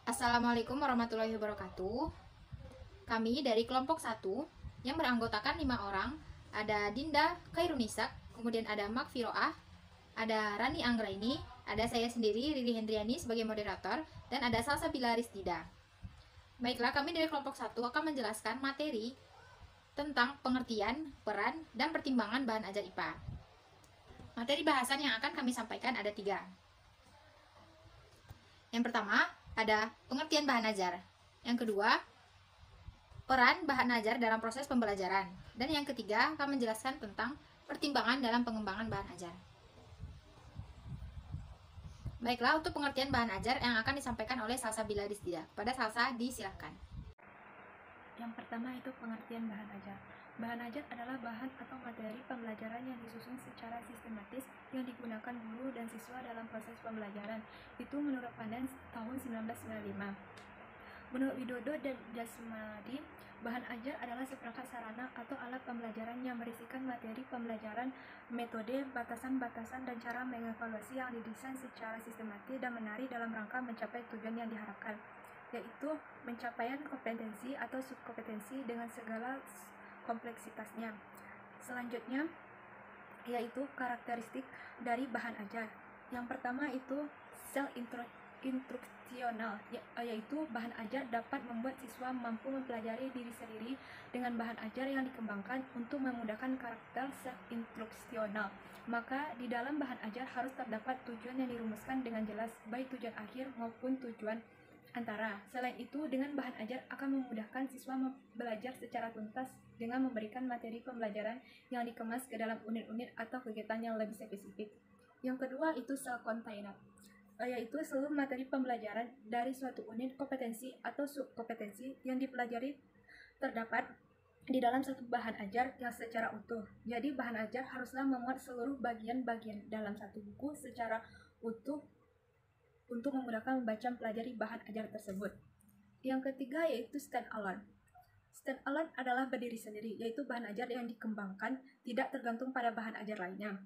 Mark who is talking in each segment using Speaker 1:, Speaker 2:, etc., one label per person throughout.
Speaker 1: Assalamualaikum warahmatullahi wabarakatuh. Kami dari kelompok 1 yang beranggotakan 5 orang. Ada Dinda Khairunisa, kemudian ada Makfiroah, ada Rani Anggraini, ada saya sendiri Riri Hendriani sebagai moderator, dan ada Salsabila Ristida. Baiklah, kami dari kelompok 1 akan menjelaskan materi tentang pengertian, peran, dan pertimbangan bahan ajar IPA. Materi bahasan yang akan kami sampaikan ada 3. Yang pertama, ada pengertian bahan ajar. Yang kedua, peran bahan ajar dalam proses pembelajaran. Dan yang ketiga, akan menjelaskan tentang pertimbangan dalam pengembangan bahan ajar. Baiklah, untuk pengertian bahan ajar yang akan disampaikan oleh Salsabila Ristida. Pada Salsa, disilahkan.
Speaker 2: Yang pertama itu pengertian bahan ajar. Bahan ajar adalah bahan atau materi pembelajaran yang disusun secara sistematis yang digunakan guru dan siswa dalam proses pembelajaran. Itu menurut Pandan tahun 1995. Menurut Widodo dan Jasmadi, bahan ajar adalah seperangkat sarana atau alat pembelajaran yang berisikan materi pembelajaran, metode, batasan-batasan, dan cara mengevaluasi yang didesain secara sistematis dan menarik dalam rangka mencapai tujuan yang diharapkan, yaitu pencapaian kompetensi atau subkompetensi dengan segala kompleksitasnya. Selanjutnya yaitu karakteristik dari bahan ajar. Yang pertama itu self-instruksional, yaitu bahan ajar dapat membuat siswa mampu mempelajari diri sendiri dengan bahan ajar yang dikembangkan untuk memudahkan karakter self-instruksional. Maka di dalam bahan ajar harus terdapat tujuan yang dirumuskan dengan jelas, baik tujuan akhir maupun tujuan antara. Selain itu, dengan bahan ajar akan memudahkan siswa belajar secara tuntas dengan memberikan materi pembelajaran yang dikemas ke dalam unit-unit atau kegiatan yang lebih spesifik. Yang kedua itu self-contained, yaitu seluruh materi pembelajaran dari suatu unit kompetensi atau subkompetensi yang dipelajari terdapat di dalam satu bahan ajar yang secara utuh. Jadi bahan ajar haruslah memuat seluruh bagian-bagian dalam satu buku secara utuh untuk memudahkan membaca mempelajari bahan ajar tersebut. Yang ketiga yaitu stand-alone. Stand-alone adalah berdiri sendiri, yaitu bahan ajar yang dikembangkan tidak tergantung pada bahan ajar lainnya,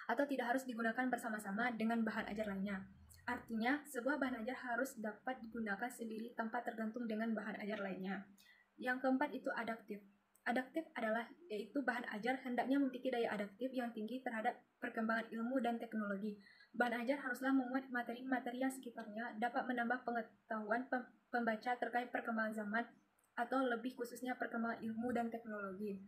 Speaker 2: atau tidak harus digunakan bersama-sama dengan bahan ajar lainnya. Artinya, sebuah bahan ajar harus dapat digunakan sendiri tanpa tergantung dengan bahan ajar lainnya. Yang keempat itu adaptif. Adaptif adalah yaitu bahan ajar hendaknya memiliki daya adaptif yang tinggi terhadap perkembangan ilmu dan teknologi. Bahan ajar haruslah memuat materi-materi yang sekitarnya dapat menambah pengetahuan pembaca terkait perkembangan zaman atau lebih khususnya perkembangan ilmu dan teknologi.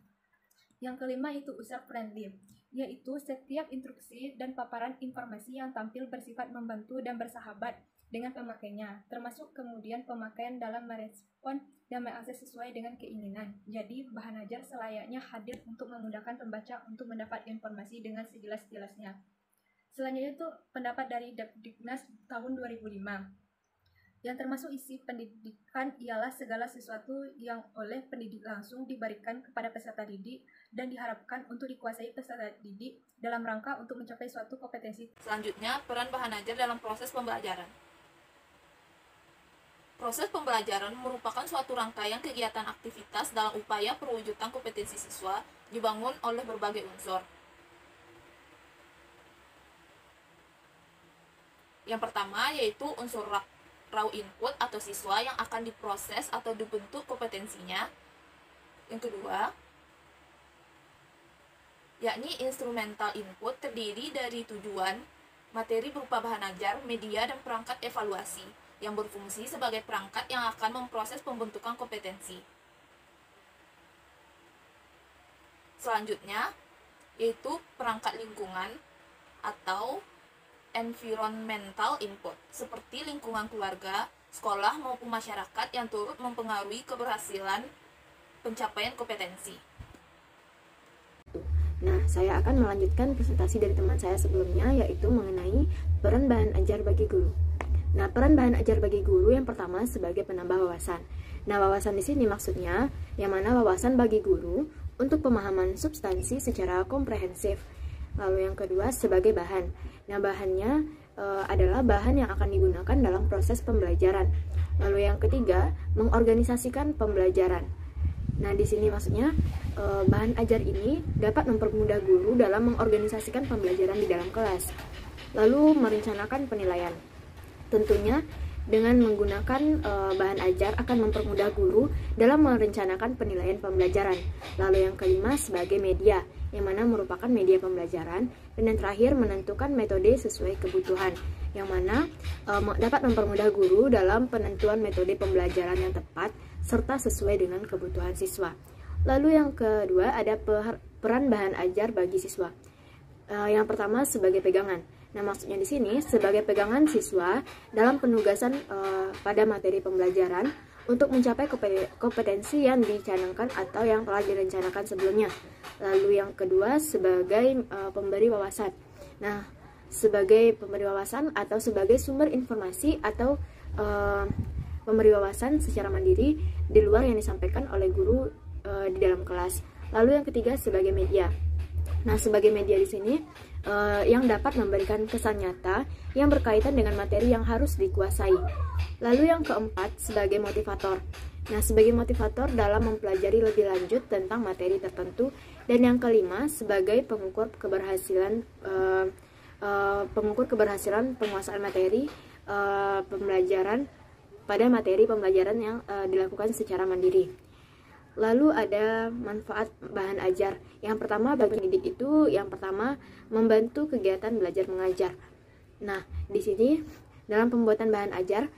Speaker 2: Yang kelima itu user-friendly, yaitu setiap instruksi dan paparan informasi yang tampil bersifat membantu dan bersahabat dengan pemakainya, termasuk kemudian pemakaian dalam merespon dan mengakses sesuai dengan keinginan. Jadi, bahan ajar selayaknya hadir untuk memudahkan pembaca untuk mendapat informasi dengan sejelas-jelasnya. Selanjutnya itu pendapat dari Depdiknas tahun 2005. Yang termasuk isi pendidikan ialah segala sesuatu yang oleh pendidik langsung diberikan kepada peserta didik dan diharapkan untuk dikuasai peserta didik dalam rangka untuk mencapai suatu kompetensi.
Speaker 3: Selanjutnya, peran bahan ajar dalam proses pembelajaran. Proses pembelajaran merupakan suatu rangkaian kegiatan aktivitas dalam upaya perwujudan kompetensi siswa dibangun oleh berbagai unsur. Yang pertama yaitu unsur raw input atau siswa yang akan diproses atau dibentuk kompetensinya. Yang kedua, yakni instrumental input terdiri dari tujuan, materi berupa bahan ajar, media, dan perangkat evaluasi yang berfungsi sebagai perangkat yang akan memproses pembentukan kompetensi. Selanjutnya, yaitu perangkat lingkungan atau environmental input, seperti lingkungan keluarga, sekolah, maupun masyarakat yang turut mempengaruhi keberhasilan pencapaian kompetensi.
Speaker 4: Nah, saya akan melanjutkan presentasi dari teman saya sebelumnya, yaitu mengenai peran bahan ajar bagi guru. Nah, peran bahan ajar bagi guru yang pertama sebagai penambah wawasan. Nah, wawasan di sini maksudnya yang mana wawasan bagi guru untuk pemahaman substansi secara komprehensif. Lalu yang kedua sebagai bahan. Nah, bahannya adalah bahan yang akan digunakan dalam proses pembelajaran. Lalu yang ketiga, mengorganisasikan pembelajaran. Nah, di sini maksudnya bahan ajar ini dapat mempermudah guru dalam mengorganisasikan pembelajaran di dalam kelas. Lalu merencanakan penilaian. Tentunya dengan menggunakan bahan ajar akan mempermudah guru dalam merencanakan penilaian pembelajaran. Lalu yang kelima sebagai media, yang mana merupakan media pembelajaran. Dan yang terakhir menentukan metode sesuai kebutuhan, yang mana dapat mempermudah guru dalam penentuan metode pembelajaran yang tepat serta sesuai dengan kebutuhan siswa. Lalu yang kedua ada peran bahan ajar bagi siswa. Yang pertama sebagai pegangan. Nah, maksudnya di sini sebagai pegangan siswa dalam penugasan pada materi pembelajaran untuk mencapai kompetensi yang dicanangkan atau yang telah direncanakan sebelumnya. Lalu yang kedua sebagai pemberi wawasan. Nah, sebagai pemberi wawasan atau sebagai sumber informasi atau pemberi wawasan secara mandiri di luar yang disampaikan oleh guru di dalam kelas. Lalu yang ketiga sebagai media. Nah, sebagai media di sini yang dapat memberikan kesan nyata yang berkaitan dengan materi yang harus dikuasai. Lalu yang keempat sebagai motivator. Nah, sebagai motivator dalam mempelajari lebih lanjut tentang materi tertentu. Dan yang kelima sebagai pengukur keberhasilan penguasaan materi pembelajaran pada materi pembelajaran yang dilakukan secara mandiri. Lalu ada manfaat bahan ajar. Yang pertama bagi pendidik itu yang pertama membantu kegiatan belajar mengajar. Nah, di sini dalam pembuatan bahan ajar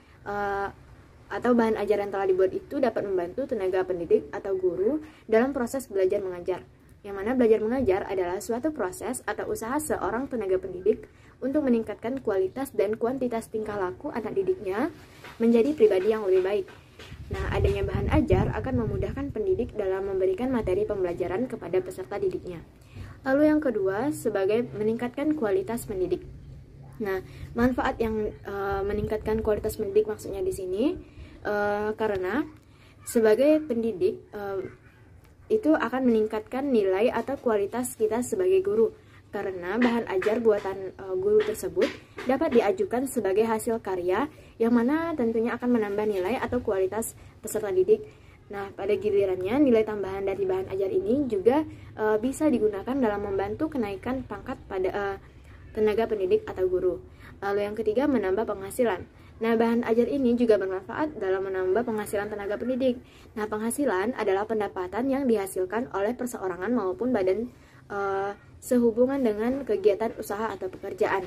Speaker 4: atau bahan ajar yang telah dibuat itu dapat membantu tenaga pendidik atau guru dalam proses belajar mengajar. Yang mana belajar mengajar adalah suatu proses atau usaha seorang tenaga pendidik untuk meningkatkan kualitas dan kuantitas tingkah laku anak didiknya menjadi pribadi yang lebih baik. Nah, adanya bahan ajar akan memudahkan pendidik dalam memberikan materi pembelajaran kepada peserta didiknya. Lalu yang kedua, sebagai meningkatkan kualitas pendidik. Nah, manfaat yang meningkatkan kualitas pendidik maksudnya di sini karena sebagai pendidik itu akan meningkatkan nilai atau kualitas kita sebagai guru. Karena bahan ajar buatan guru tersebut dapat diajukan sebagai hasil karya yang mana tentunya akan menambah nilai atau kualitas peserta didik. Nah, pada gilirannya nilai tambahan dari bahan ajar ini juga bisa digunakan dalam membantu kenaikan pangkat pada tenaga pendidik atau guru. Lalu yang ketiga menambah penghasilan. Nah, bahan ajar ini juga bermanfaat dalam menambah penghasilan tenaga pendidik. Nah, penghasilan adalah pendapatan yang dihasilkan oleh perseorangan maupun badan sehubungan dengan kegiatan usaha atau pekerjaan.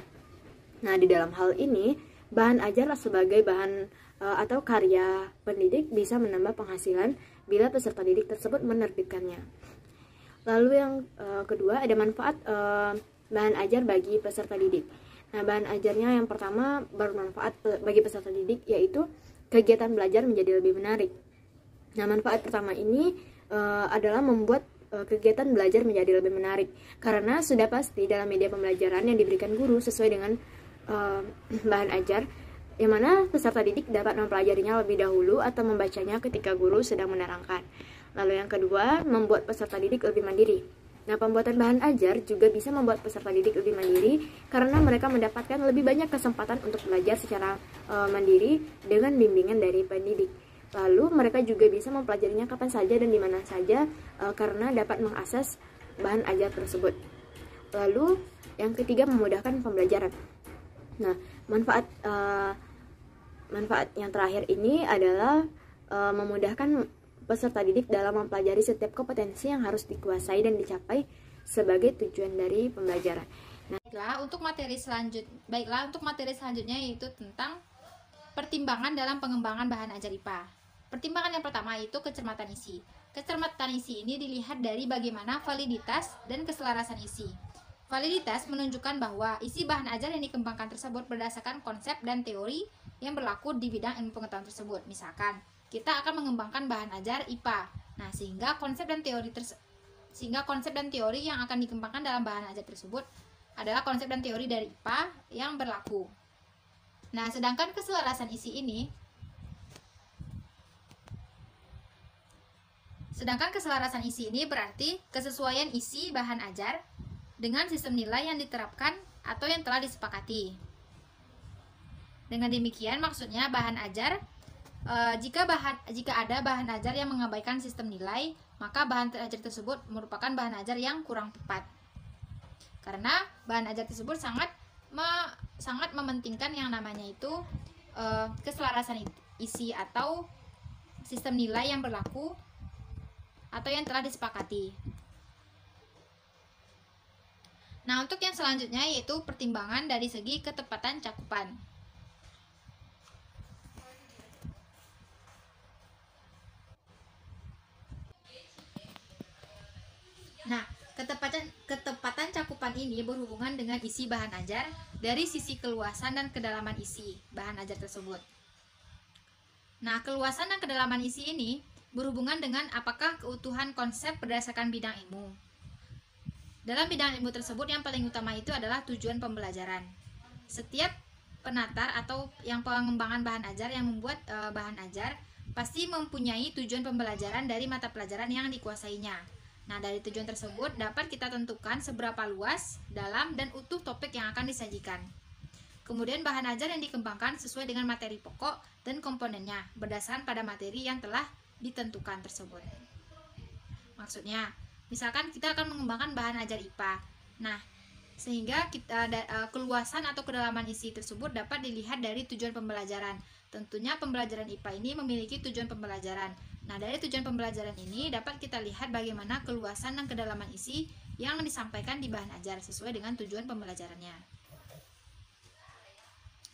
Speaker 4: Nah, di dalam hal ini, bahan ajar sebagai bahan atau karya pendidik bisa menambah penghasilan bila peserta didik tersebut menerbitkannya. Lalu yang kedua, ada manfaat bahan ajar bagi peserta didik. Nah, bahan ajarnya yang pertama bermanfaat bagi peserta didik, yaitu kegiatan belajar menjadi lebih menarik. Nah, manfaat pertama ini adalah membuat kegiatan belajar menjadi lebih menarik karena sudah pasti dalam media pembelajaran yang diberikan guru sesuai dengan bahan ajar yang mana peserta didik dapat mempelajarinya lebih dahulu atau membacanya ketika guru sedang menerangkan. Lalu yang kedua, membuat peserta didik lebih mandiri. Nah, pembuatan bahan ajar juga bisa membuat peserta didik lebih mandiri karena mereka mendapatkan lebih banyak kesempatan untuk belajar secara mandiri dengan bimbingan dari pendidik. Lalu mereka juga bisa mempelajarinya kapan saja dan di mana saja karena dapat mengakses bahan ajar tersebut. Lalu yang ketiga, memudahkan pembelajaran. Nah, manfaat yang terakhir ini adalah memudahkan peserta didik dalam mempelajari setiap kompetensi yang harus dikuasai dan dicapai sebagai tujuan dari pembelajaran. Nah,
Speaker 1: baiklah untuk materi selanjutnya yaitu tentang pertimbangan dalam pengembangan bahan ajar IPA. Pertimbangan yang pertama yaitu kecermatan isi. Kecermatan isi ini dilihat dari bagaimana validitas dan keselarasan isi. Validitas menunjukkan bahwa isi bahan ajar yang dikembangkan tersebut berdasarkan konsep dan teori yang berlaku di bidang ilmu pengetahuan tersebut. Misalkan, kita akan mengembangkan bahan ajar IPA. Nah, sehingga konsep dan teori yang akan dikembangkan dalam bahan ajar tersebut adalah konsep dan teori dari IPA yang berlaku. Nah, sedangkan keselarasan isi ini berarti kesesuaian isi bahan ajar dengan sistem nilai yang diterapkan atau yang telah disepakati. Dengan demikian maksudnya bahan ajar jika ada bahan ajar yang mengabaikan sistem nilai, maka bahan ajar tersebut merupakan bahan ajar yang kurang tepat. Karena bahan ajar tersebut sangat mementingkan yang namanya itu keselarasan isi atau sistem nilai yang berlaku atau yang telah disepakati. Nah, untuk yang selanjutnya yaitu pertimbangan dari segi ketepatan cakupan. Nah, ketepatan cakupan ini berhubungan dengan isi bahan ajar dari sisi keluasan dan kedalaman isi bahan ajar tersebut. Nah, keluasan dan kedalaman isi ini berhubungan dengan apakah keutuhan konsep berdasarkan bidang ilmu. Dalam bidang ilmu tersebut yang paling utama itu adalah tujuan pembelajaran. Setiap penatar atau yang pengembangan bahan ajar yang membuat bahan ajar pasti mempunyai tujuan pembelajaran dari mata pelajaran yang dikuasainya. Nah, dari tujuan tersebut dapat kita tentukan seberapa luas, dalam, dan utuh topik yang akan disajikan. Kemudian bahan ajar yang dikembangkan sesuai dengan materi pokok dan komponennya berdasarkan pada materi yang telah ditentukan tersebut. Maksudnya, misalkan kita akan mengembangkan bahan ajar IPA. Nah, sehingga keluasan atau kedalaman isi tersebut dapat dilihat dari tujuan pembelajaran. Tentunya pembelajaran IPA ini memiliki tujuan pembelajaran. Nah, dari tujuan pembelajaran ini dapat kita lihat bagaimana keluasan dan kedalaman isi yang disampaikan di bahan ajar sesuai dengan tujuan pembelajarannya.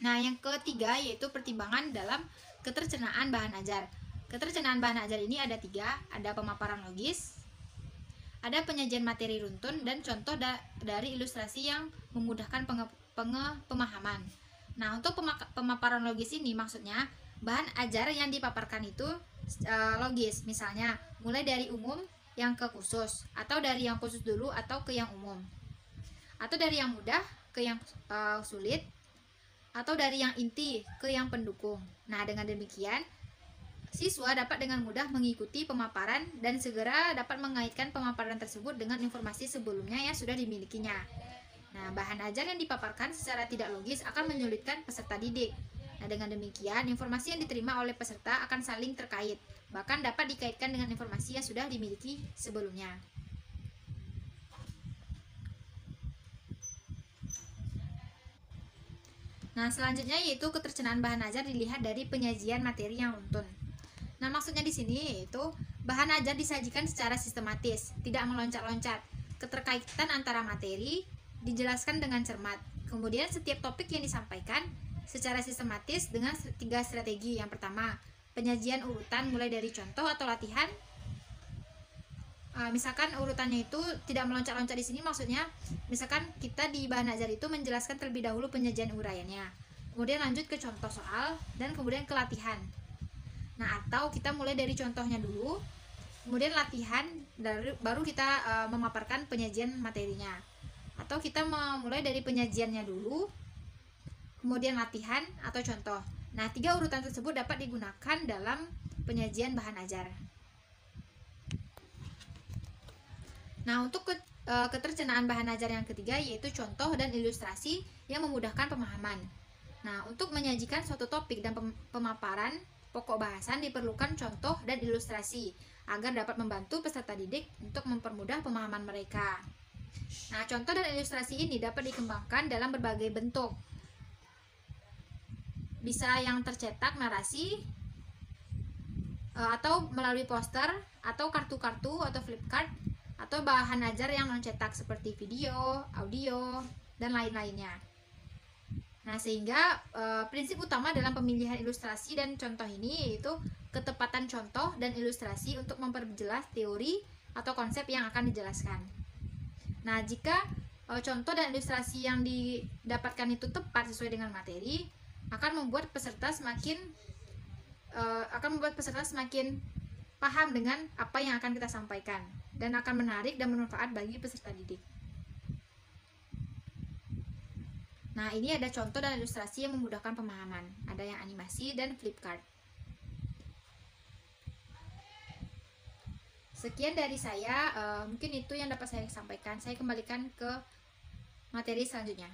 Speaker 1: Nah, yang ketiga yaitu pertimbangan dalam ketercenaan bahan ajar. Ketercenaan bahan ajar ini ada 3, ada pemaparan logis, ada penyajian materi runtun, dan contoh dari ilustrasi yang memudahkan pemahaman. Nah, untuk pemaparan logis ini maksudnya bahan ajar yang dipaparkan itu logis, misalnya mulai dari umum yang ke khusus, atau dari yang khusus dulu atau ke yang umum, atau dari yang mudah ke yang sulit, atau dari yang inti ke yang pendukung. Nah, dengan demikian siswa dapat dengan mudah mengikuti pemaparan dan segera dapat mengaitkan pemaparan tersebut dengan informasi sebelumnya yang sudah dimilikinya. Nah, bahan ajar yang dipaparkan secara tidak logis akan menyulitkan peserta didik. Nah, dengan demikian informasi yang diterima oleh peserta akan saling terkait, bahkan dapat dikaitkan dengan informasi yang sudah dimiliki sebelumnya. Nah, selanjutnya yaitu ketercenaan bahan ajar dilihat dari penyajian materi yang runtun. Nah, maksudnya di sini yaitu bahan ajar disajikan secara sistematis, tidak meloncat-loncat. Keterkaitan antara materi dijelaskan dengan cermat. Kemudian setiap topik yang disampaikan secara sistematis dengan 3 strategi. Yang pertama, penyajian urutan mulai dari contoh atau latihan. Misalkan urutannya itu tidak meloncat-loncat di sini, maksudnya misalkan kita di bahan ajar itu menjelaskan terlebih dahulu penyajian uraiannya, kemudian lanjut ke contoh soal, dan kemudian ke latihan. Nah, atau kita mulai dari contohnya dulu, kemudian latihan, baru kita memaparkan penyajian materinya. Atau kita mulai dari penyajiannya dulu, kemudian latihan atau contoh. Nah, 3 urutan tersebut dapat digunakan dalam penyajian bahan ajar. Nah, untuk ketercenaan bahan ajar yang ketiga yaitu contoh dan ilustrasi yang memudahkan pemahaman. Nah, untuk menyajikan suatu topik dan pemaparan pokok bahasan diperlukan contoh dan ilustrasi agar dapat membantu peserta didik untuk mempermudah pemahaman mereka. Nah, contoh dan ilustrasi ini dapat dikembangkan dalam berbagai bentuk. Bisa yang tercetak narasi, atau melalui poster, atau kartu-kartu atau flipchart, atau bahan ajar yang non-cetak seperti video, audio, dan lain-lainnya. Nah, sehingga prinsip utama dalam pemilihan ilustrasi dan contoh ini yaitu ketepatan contoh dan ilustrasi untuk memperjelas teori atau konsep yang akan dijelaskan. Nah, jika contoh dan ilustrasi yang didapatkan itu tepat sesuai dengan materi, akan membuat peserta semakin paham dengan apa yang akan kita sampaikan dan akan menarik dan bermanfaat bagi peserta didik. Nah, ini ada contoh dan ilustrasi yang memudahkan pemahaman. Ada yang animasi dan flipchart. Sekian dari saya, mungkin itu yang dapat saya sampaikan. Saya kembalikan ke materi selanjutnya.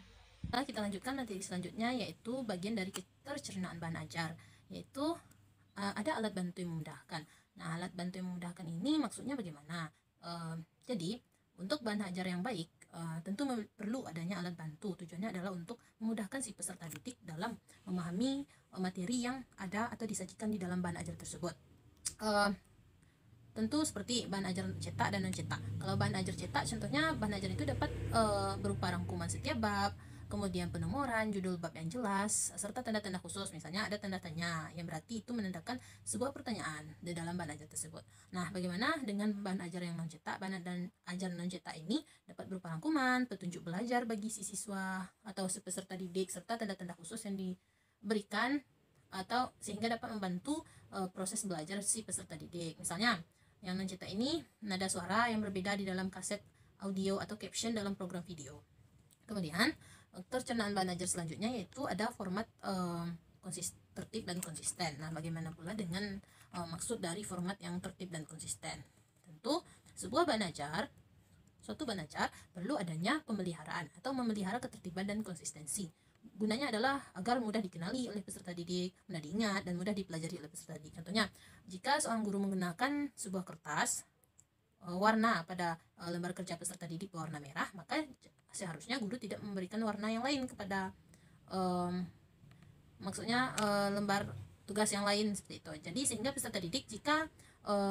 Speaker 3: Nah, kita lanjutkan materi selanjutnya yaitu bagian dari ketercernaan bahan ajar, yaitu ada alat bantu yang memudahkan. Nah, alat bantu yang memudahkan ini maksudnya bagaimana? Jadi, untuk bahan ajar yang baik,
Speaker 5: tentu perlu adanya alat bantu. Tujuannya adalah untuk memudahkan si peserta didik dalam memahami materi yang ada atau disajikan di dalam bahan ajar tersebut. Tentu seperti bahan ajar cetak dan non cetak. Kalau bahan ajar cetak, contohnya bahan ajar itu dapat berupa rangkuman setiap bab, kemudian penomoran, judul bab yang jelas, serta tanda-tanda khusus. Misalnya ada tanda tanya yang berarti itu menandakan sebuah pertanyaan di dalam bahan ajar tersebut. Nah, bagaimana dengan bahan ajar yang non cetak? Bahan ajar non cetak ini dapat berupa rangkuman, petunjuk belajar bagi si siswa atau si peserta didik, serta tanda-tanda khusus yang diberikan atau sehingga dapat membantu proses belajar si peserta didik. Misalnya yang non cetak ini nada suara yang berbeda di dalam kaset audio atau caption dalam program video. Kemudian pencernaan bahan ajar selanjutnya yaitu ada format tertib dan konsisten. Nah, bagaimana pula dengan maksud dari format yang tertib dan konsisten? Tentu suatu bahan ajar perlu adanya pemeliharaan atau memelihara ketertiban dan konsistensi. Gunanya adalah agar mudah dikenali oleh peserta didik, mudah diingat, dan mudah dipelajari oleh peserta didik. Contohnya, jika seorang guru menggunakan sebuah kertas warna pada lembar kerja peserta didik berwarna merah, maka seharusnya guru tidak memberikan warna yang lain kepada lembar tugas yang lain seperti itu. Jadi sehingga peserta didik jika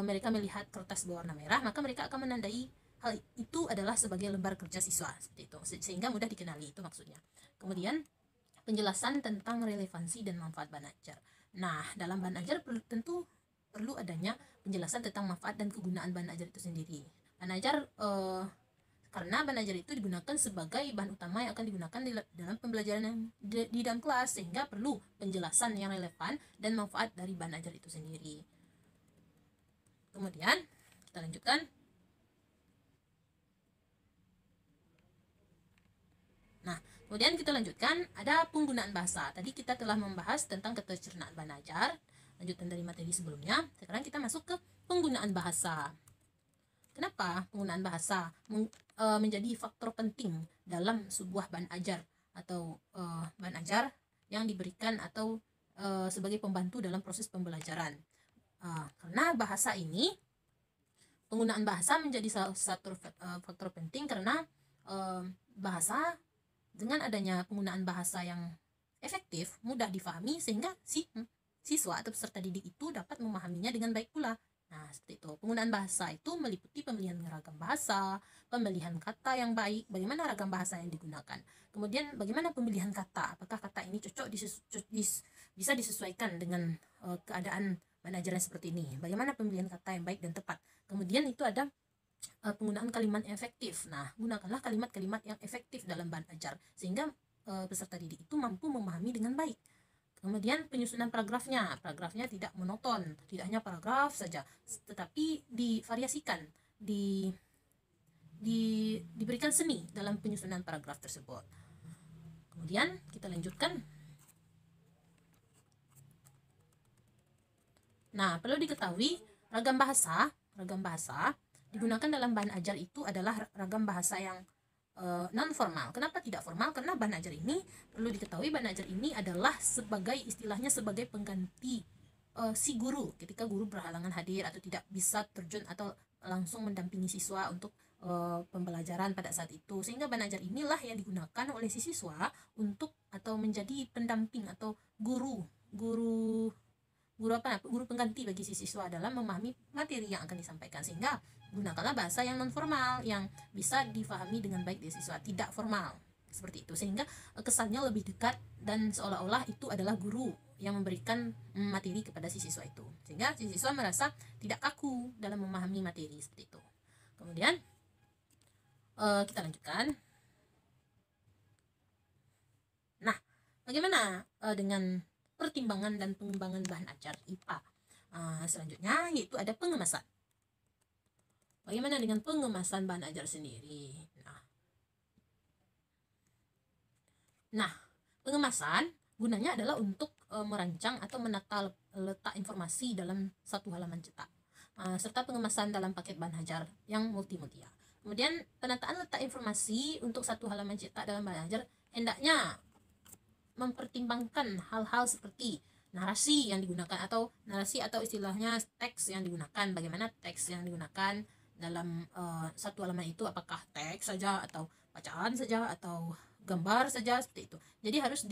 Speaker 5: mereka melihat kertas berwarna merah, maka mereka akan menandai hal itu adalah sebagai lembar kerja siswa seperti itu, sehingga mudah dikenali, itu maksudnya. Kemudian penjelasan tentang relevansi dan manfaat bahan ajar. Nah, dalam bahan ajar tentu perlu adanya penjelasan tentang manfaat dan kegunaan bahan ajar itu sendiri. Bahan ajar karena bahan ajar itu digunakan sebagai bahan utama yang akan digunakan dalam pembelajaran yang di dalam kelas, sehingga perlu penjelasan yang relevan dan manfaat dari bahan ajar itu sendiri. Kemudian kita lanjutkan. Nah, kemudian kita lanjutkan, ada penggunaan bahasa. Tadi kita telah membahas tentang ketercernaan bahan ajar, lanjutan dari materi sebelumnya. Sekarang kita masuk ke penggunaan bahasa. Kenapa penggunaan bahasa menjadi faktor penting dalam sebuah bahan ajar atau bahan ajar yang diberikan atau sebagai pembantu dalam proses pembelajaran? Karena bahasa ini, penggunaan bahasa menjadi salah satu faktor penting karena bahasa, dengan adanya penggunaan bahasa yang efektif, mudah difahami, sehingga siswa atau peserta didik itu dapat memahaminya dengan baik pula. Nah, seperti itu. Penggunaan bahasa itu meliputi pemilihan ragam bahasa, pemilihan kata yang baik, bagaimana ragam bahasa yang digunakan. Kemudian bagaimana pemilihan kata, apakah kata ini cocok bisa disesuaikan dengan keadaan bahan ajaran seperti ini. Bagaimana pemilihan kata yang baik dan tepat. Kemudian itu ada penggunaan kalimat yang efektif. Nah, gunakanlah kalimat-kalimat yang efektif dalam bahan ajar sehingga peserta didik itu mampu memahami dengan baik. Kemudian penyusunan paragrafnya tidak monoton, tidak hanya paragraf saja, tetapi divariasikan, diberikan seni dalam penyusunan paragraf tersebut. Kemudian kita lanjutkan. Nah, perlu diketahui ragam bahasa digunakan dalam bahan ajar itu adalah ragam bahasa yang non formal. Kenapa tidak formal? Karena bahan ajar ini, perlu diketahui, bahan ajar ini adalah istilahnya sebagai pengganti si guru ketika guru berhalangan hadir atau tidak bisa terjun atau langsung mendampingi siswa untuk pembelajaran pada saat itu, sehingga bahan ajar inilah yang digunakan oleh si siswa untuk atau menjadi pendamping atau guru pengganti bagi si siswa dalam memahami materi yang akan disampaikan. Sehingga gunakanlah bahasa yang non formal yang bisa difahami dengan baik di siswa, tidak formal seperti itu, sehingga kesannya lebih dekat dan seolah-olah itu adalah guru yang memberikan materi kepada si siswa itu, sehingga si siswa merasa tidak kaku dalam memahami materi seperti itu. Kemudian kita lanjutkan. Nah, bagaimana dengan pertimbangan dan pengembangan bahan ajar IPA? Selanjutnya yaitu ada pengemasan. Bagaimana dengan pengemasan bahan ajar sendiri? Nah, pengemasan gunanya adalah untuk merancang atau menata letak informasi dalam satu halaman cetak, serta pengemasan dalam paket bahan ajar yang multimedia. Kemudian penataan letak informasi untuk satu halaman cetak dalam bahan ajar hendaknya mempertimbangkan hal-hal seperti narasi yang digunakan atau istilahnya teks yang digunakan. Bagaimana teks yang digunakan dalam satu halaman itu, apakah teks saja atau bacaan saja atau gambar saja seperti itu. Jadi harus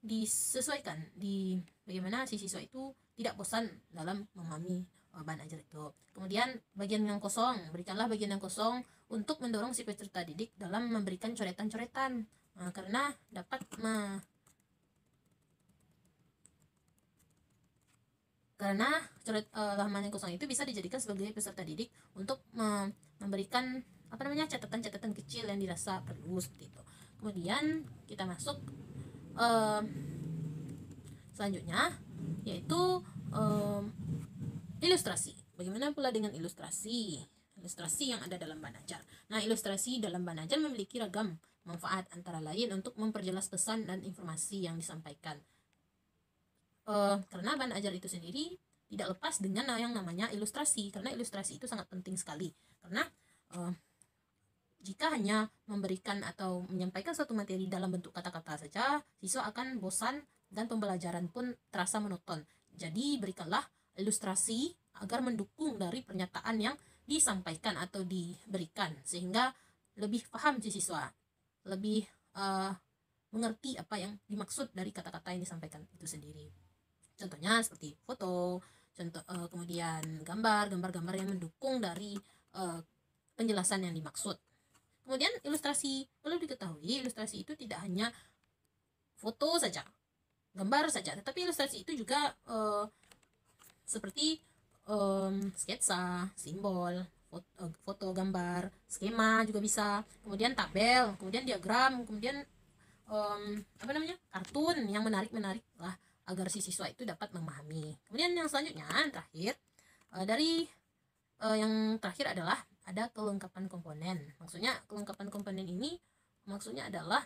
Speaker 5: disesuaikan di bagaimana si siswa itu tidak bosan dalam memahami bahan ajar itu. Kemudian bagian yang kosong, berikanlah bagian yang kosong untuk mendorong si peserta didik dalam memberikan coretan-coretan, karena dapat halaman yang kosong itu bisa dijadikan sebagai peserta didik untuk memberikan catatan-catatan kecil yang dirasa perlu seperti itu. Kemudian kita masuk selanjutnya, yaitu ilustrasi. Bagaimana pula dengan ilustrasi yang ada dalam bahan ajar? Nah, ilustrasi dalam bahan ajar memiliki ragam manfaat, antara lain untuk memperjelas pesan dan informasi yang disampaikan. Karena bahan ajar itu sendiri tidak lepas dengan yang namanya ilustrasi, karena ilustrasi itu sangat penting sekali. Karena jika hanya memberikan atau menyampaikan suatu materi dalam bentuk kata-kata saja, siswa akan bosan dan pembelajaran pun terasa monoton. Jadi berikanlah ilustrasi agar mendukung dari pernyataan yang disampaikan atau diberikan, sehingga lebih paham si siswa, lebih mengerti apa yang dimaksud dari kata-kata yang disampaikan itu sendiri. Contohnya seperti foto, kemudian gambar-gambar yang mendukung dari penjelasan yang dimaksud. Kemudian ilustrasi, perlu diketahui ilustrasi itu tidak hanya foto saja, gambar saja, tetapi ilustrasi itu juga seperti sketsa, simbol, foto, gambar, skema juga bisa, kemudian tabel, kemudian diagram, kemudian kartun yang menarik lah, agar si siswa itu dapat memahami. Kemudian yang selanjutnya, yang terakhir adalah ada kelengkapan komponen. Maksudnya kelengkapan komponen ini maksudnya adalah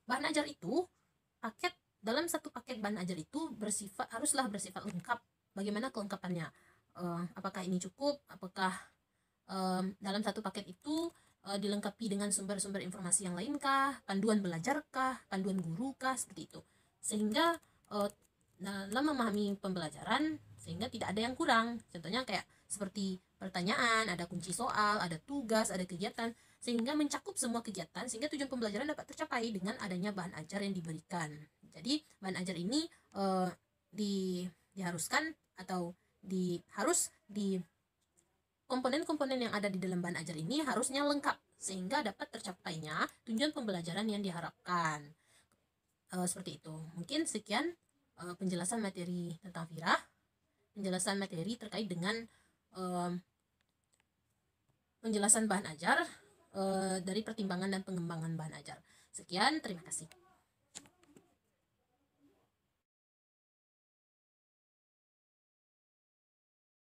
Speaker 5: bahan ajar itu, dalam satu paket bahan ajar itu haruslah bersifat lengkap. Bagaimana kelengkapannya? Apakah ini cukup? Apakah dalam satu paket itu dilengkapi dengan sumber-sumber informasi yang lainkah, panduan belajarkah, panduan gurukah, seperti itu, sehingga dalam memahami pembelajaran sehingga tidak ada yang kurang. Contohnya kayak seperti pertanyaan, ada kunci soal, ada tugas, ada kegiatan, sehingga mencakup semua kegiatan sehingga tujuan pembelajaran dapat tercapai dengan adanya bahan ajar yang diberikan. Jadi bahan ajar ini diharuskan atau komponen-komponen yang ada di dalam bahan ajar ini harusnya lengkap sehingga dapat tercapainya tujuan pembelajaran yang diharapkan. Seperti itu. Mungkin sekian penjelasan materi tentang Firah, penjelasan materi terkait dengan penjelasan bahan ajar dari pertimbangan dan pengembangan bahan ajar. Sekian, terima kasih.